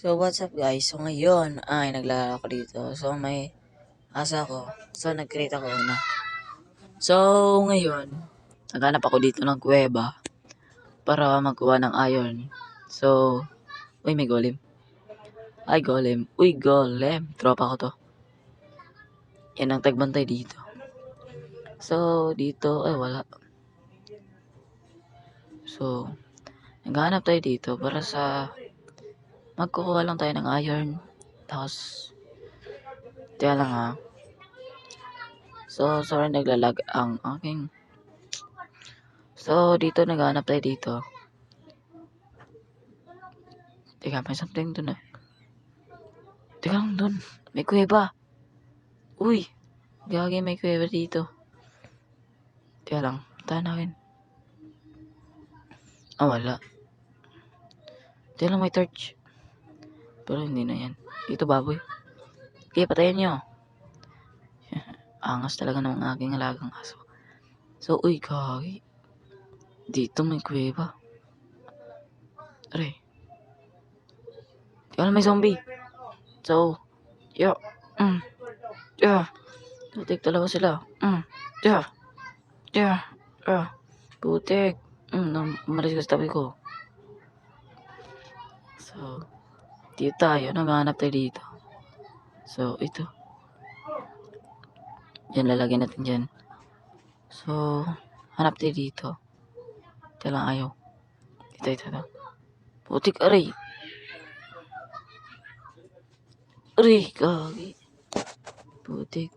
So what's up guys? So ngayon ay naglalaro ako dito. So may asa ko. So nag-create ako na. So ngayon naghanap ako dito ng kuweba para magkuha ng iron. So uy may golem. Ay golem. Uy golem. Tropa ko to. Yan ang tagbantay dito. So dito ay wala. So naghanap tayo dito para sa magkukuha lang tayo ng iron. Tapos kaya lang ha. So sorry naglalag ang aking. So dito naghanap tayo dito. Teka, may something dun ah. Teka lang dun. May kuweba. Uy. Gagi may kuweba dito. Teka lang. Tahan natin. Ah, wala. Teka lang may torch. Pero hindi na yan. Dito baboy. Okay, patayin nyo. Angas talaga ng aking alagang aso. So, uy, gagi. Dito may kuweba. Aray. Teka lang may zombie. So, yo. Yeah. Putik talaga sila. Yeah. Yeah. Putik. Umalis ka sa tabi ko. So, dito tayo. Naghahanap tayo dito. So, ito. Yan, lalagyan natin dyan. So, hanap tayo dito. Ito lang ayaw. Ito. Putik, aray. Aray, gagi. Putik.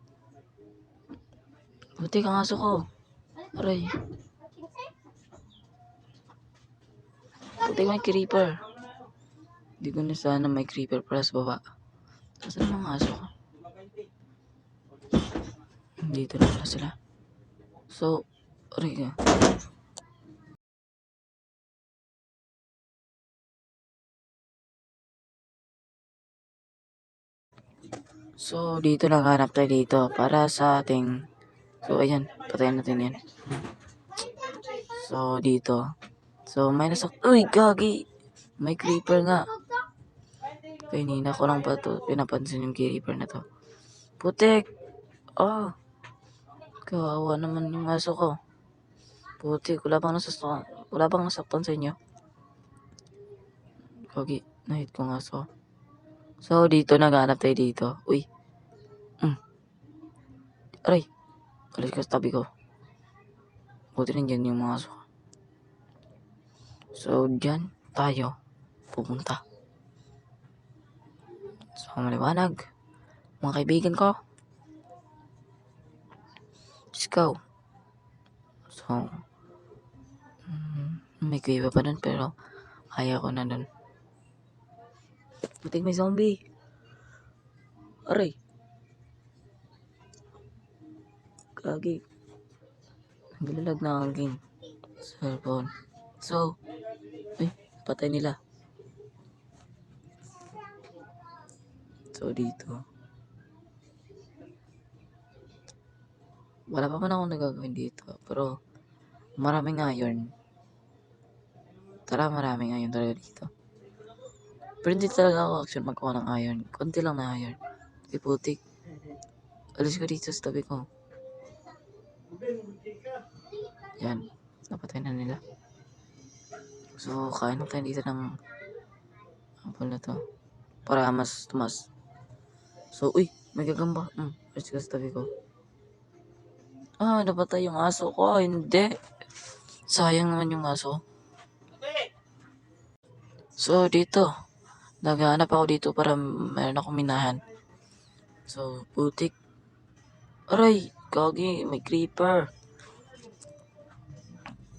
Putik ang aso ko. Aray. Putik may creeper. Hindi ko na sana may creeper para sa baba. Saan ang mga aso ko? Dito na pala sila. So, aray ka. So, dito naghanap tayo dito para sa ating. So, ayan. Patayin natin yan. So, dito. So, may uy, gagi. May creeper nga. Kanina ko lang pa to pinapansin yung creeper na to. Putik. Oh. Kawawa naman yung aso ko. Putik. Wala bang nasaktan sa inyo? Gagi. Nahit kong aso. So, dito naghanap tayo dito. Uy. Aray. Alis ka sa tabi ko. Buti rin dyan yung mga aso. So, dyan tayo pupunta. So, maliwanag. Mga kaibigan ko. Let's go. So, may kuweba pa nun pero ayaw ko na nun. Butik may zombie. Aray. Gagi. Naglalag na ang aking cellphone. So, patay nila. So, dito. Wala pa man akong nagagawin dito. Pero, maraming iron. Maraming iron talaga dito. Pero hindi talaga ako actually magkuha ng iron. Konti lang na iron. Ay, putik. Alis ko dito sa tabi ko. Yan. Napatay na nila. So, kain na tayo dito ng apple na to. Para mas tumas. So, uy, may gagamba. Alis ko sa tabi ko. Napatay yung aso ko. Hindi. Sayang naman yung aso. So, dito. Naghahanap ako dito para meron akong minahan. So, putik. Aray, gagi. May creeper.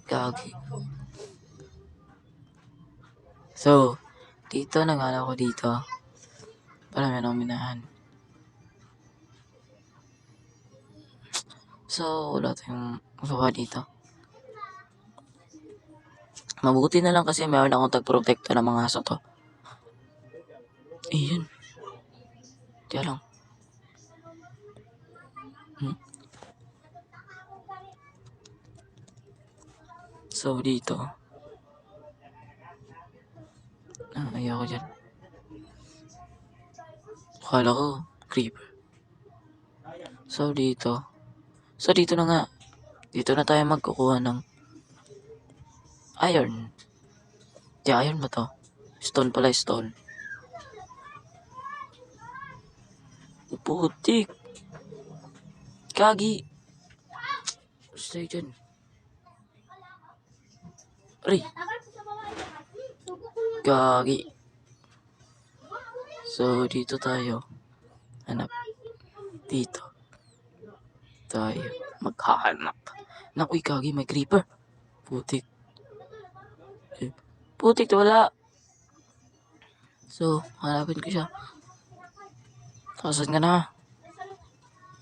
Gagi. So, dito naghahanap ako dito para meron akong minahan. So, wala tayong magawa dito. Mabuti na lang kasi meron akong tag-protector ng mga aso to. Ayun. Diyan lang. So, dito. Ayaw ko dyan. Akala ko, creeper. So, dito. So, dito na nga. Dito na tayo magkukuha ng iron. Di iron ba to? Stone pala, stone. Putik. Kagi. Stay dyan. Aray. Kagi. So, dito tayo. Hanap. Dito. Tayo. Maghahanap. Nakuy, kagi. May creeper. Putik. Putik, wala. So, hanapin ko siya. Asan ka na?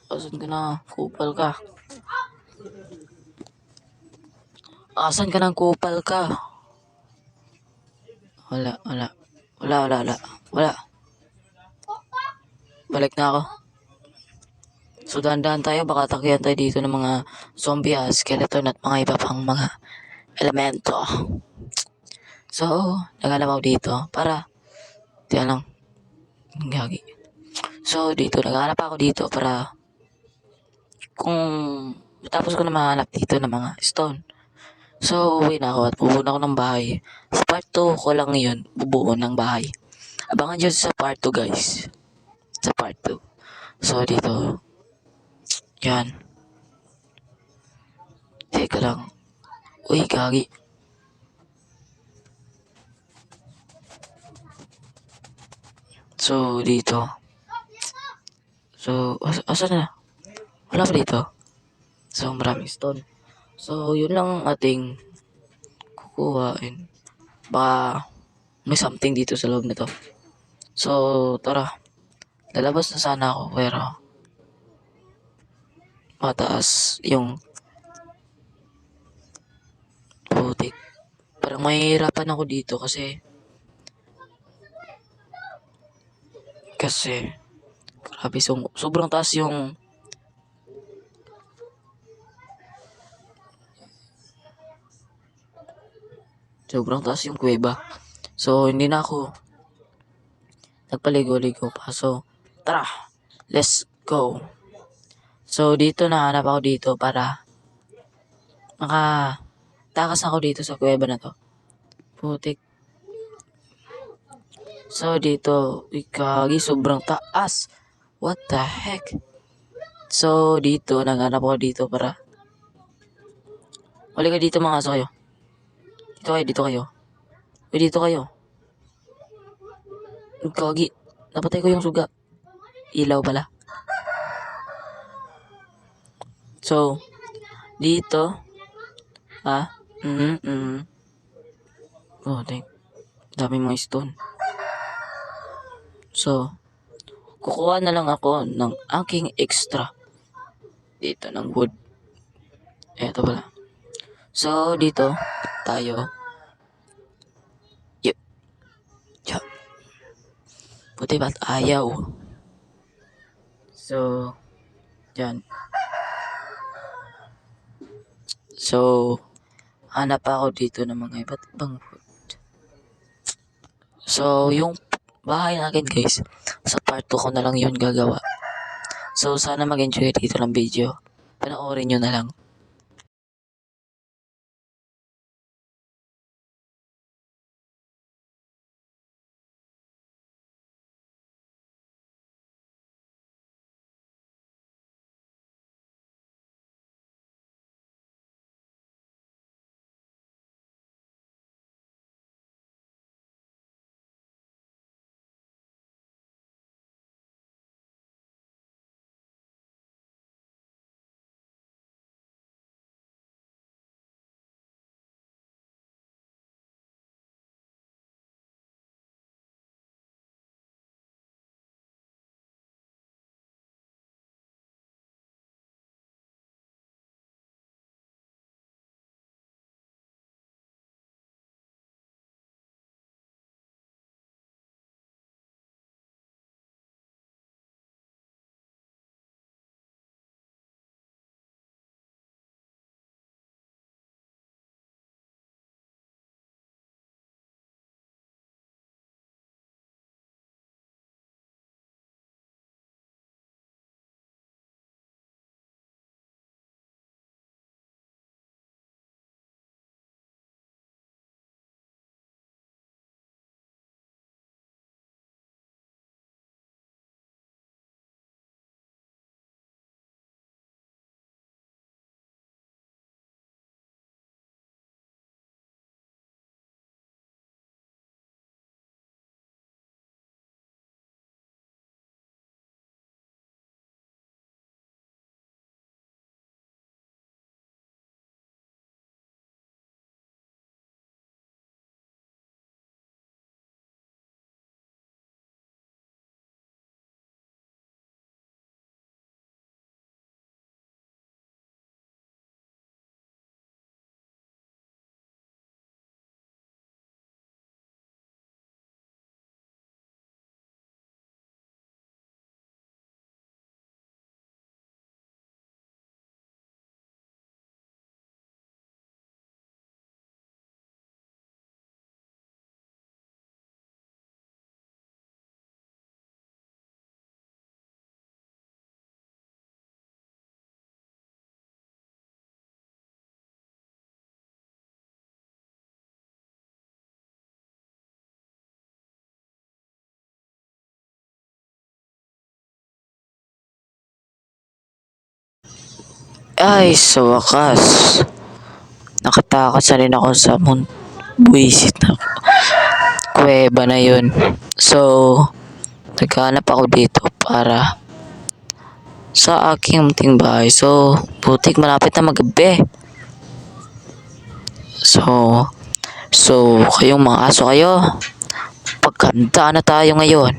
Asan ka na? Kupal ka. Asan ka ng kupal ka? Wala. Wala. Balik na ako. So, dahan-dahan tayo. Baka takyan tayo dito ng mga zombie, skeleton at mga iba pang mga elemento. So, naghanap ako dito para di lang gagi. So, dito naghanap ako dito para kung tapos ko na mahanap dito ng mga stone. So, uwi na ako at bubuo na ako ng bahay. Sa part 2 ko lang yun, bubuo ng bahay. Abangan nyo sa part 2, guys. Sa part 2. So, dito. Yan. Teka lang. Uy, gagi. So, dito. So, asan na? Wala pa dito. So, maraming stone. So, yun lang ang ating kukuhain. Baka may something dito sa loob na to. So, tara. Lalabas na sana ako pero mataas yung putik. Parang mahihirapan ako dito kasi grabe sobrang taas yung kuweba. So, hindi na ako nagpaligo-ligo pa. So, tara. Let's go. So, dito nahanap ako dito para takas ako dito sa kuweba na to. Putik. So, dito, ikagi, sobrang taas. What the heck? So, dito, naghanap ako dito para huli ka dito mga aso kayo. Dito kayo. Uy, dito kayo. Ikagi, napatay ko yung suga. Ilaw pala. So, dito, oh, dami mga stone. So, kukuha na lang ako ng aking extra. Dito ng wood. Eto pala. So, dito, tayo. Yup. Puti ba't ayaw? So, dyan. So, hanap ako dito ng mga iba't ibang food. So, yung bahay natin guys, sa part 2 ko na lang yun gagawa. So, sana mag-enjoy dito ng video. Panoorin nyo na lang. Ay, sa wakas, nakatakas na rin ako sa buwisit na kuweba na yun. So, naghanap ako dito para sa aking munting bahay. So, putik malapit na magabi. So, kayong mga aso kayo, pagkanda na tayo ngayon.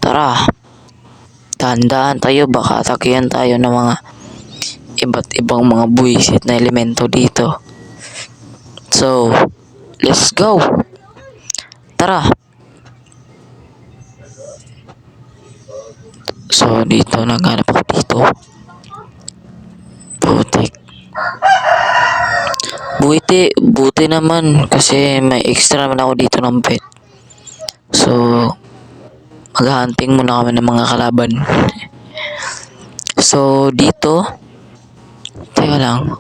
Tara, dahan-dahan tayo, baka atakihan tayo ng mga iba't ibang mga buwisit na elemento dito. So, let's go. Tara. So, dito, naghanap ako dito. Putik. Buti naman kasi may extra naman ako dito ng pet. So, maghahunting muna kami ng mga kalaban. So, dito, teka lang.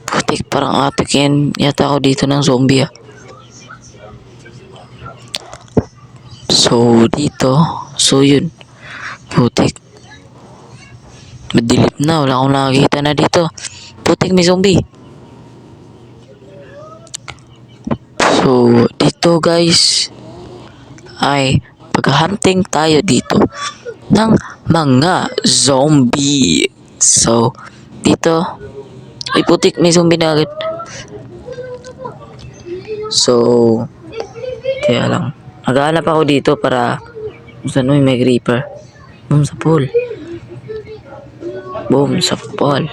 Putik, parang atakin yata ako dito ng zombie ah. So, dito, yun. Putik. Madilim na, wala akong nakakita na dito. Putik, may zombie. So, dito guys, ay pag-hunting tayo dito ng mga zombie. So, dito, ay putik, may zombie na agad. So, kaya lang, naghahanap ako dito para kung saan may creeper. Boom sa pool. Boom sa pool.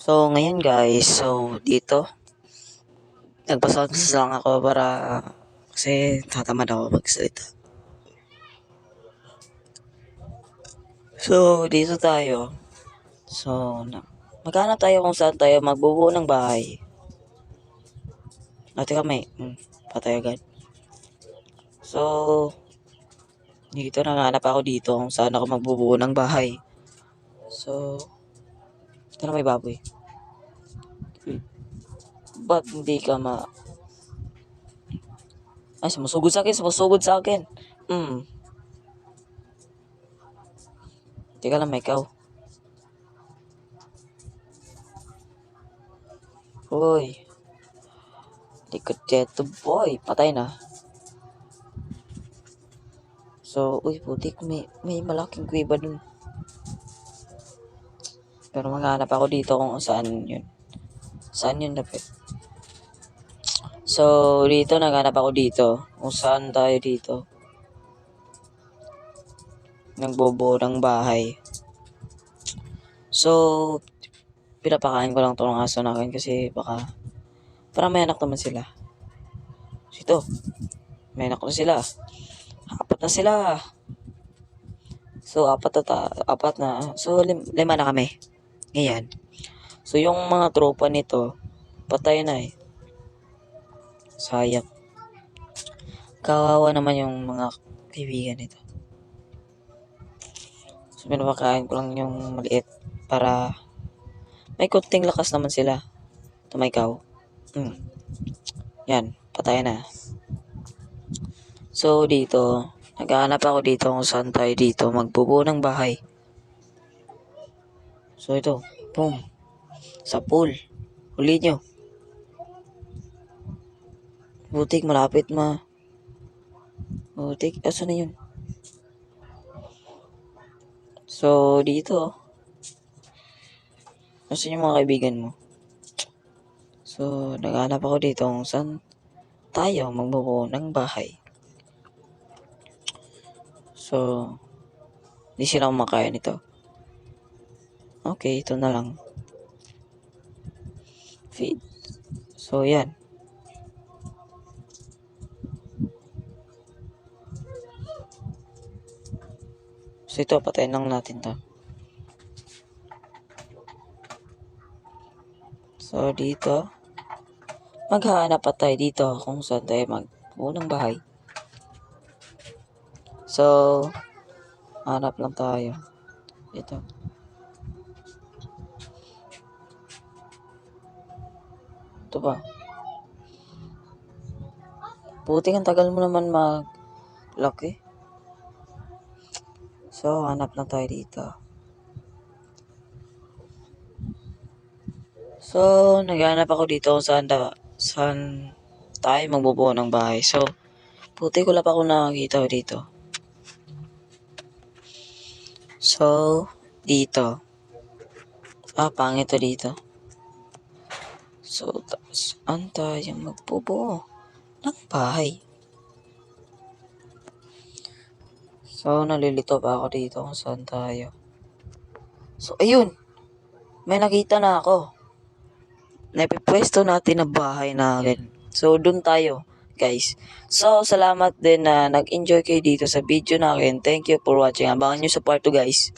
So, ngayon guys, dito, nagpasaksa lang ako para kasi tatamad ako magsalita. So, dito tayo. So, maghanap tayo kung saan tayo magbubuo ng bahay. Ate kami. Patay agad. So, dito nanghanap ako dito kung saan ako magbubuo ng bahay. So, ito na may baboy. Ba't hindi ka Ay, sumusugod sa akin. Teka lang, may ikaw. Hoy. Likod dito, boy. Patay na. So, uy, putik. May malaking kuweba dun. Pero maghanap ako dito kung saan yun. Saan yun dapat? So, dito naghanap ako dito. Kung saan tayo dito. Nagbubuo ng bahay. So, pinapakain ko lang to ng aso nakin kasi baka para may anak naman sila. So, ito. May anak na sila. 4 na sila. So, 4 na. So, 5 na kami. Ngayon. So, yung mga tropa nito, patay na eh. Sayang. Kawawa naman yung mga kaibigan nito. So, pinapakain ko lang yung maliit para may konting lakas naman sila. Tumaykaw. Yan, patay na. So, dito, naghahanap ako dito kung saan tayo dito magbubuo ng bahay. So, ito, boom. Sa pool. Huli nyo. Butik, malapit Butik, asan na yun? So, dito. Asan yung mga kaibigan mo? So, naghanap ako dito kung saan tayo magbubuo ng bahay. So, hindi sila kumakaya nito. Okay, ito na lang. Feed. So, yan. So, ito, patayin lang natin to. So, dito, maghahanap pa tayo dito kung saan tayo magbuo ng bahay. So, hanap lang tayo. Ito. Ito ba? Puting ang tagal mo naman mag-lock eh. So, hanap lang tayo dito. So, naghanap ako dito kung saan tayo magbubuo ng bahay. So, puti ko lang pa ako nakakita dito. So, dito. Pangit to dito. So, saan tayo magbubuo ng bahay? So, nalilito pa ako dito kung saan tayo. So, ayun. May nakita na ako. Napipwesto natin ang bahay natin. So, dun tayo, guys. So, salamat din na nag-enjoy kayo dito sa video natin. Thank you for watching. Abangan nyo sa part 2, guys.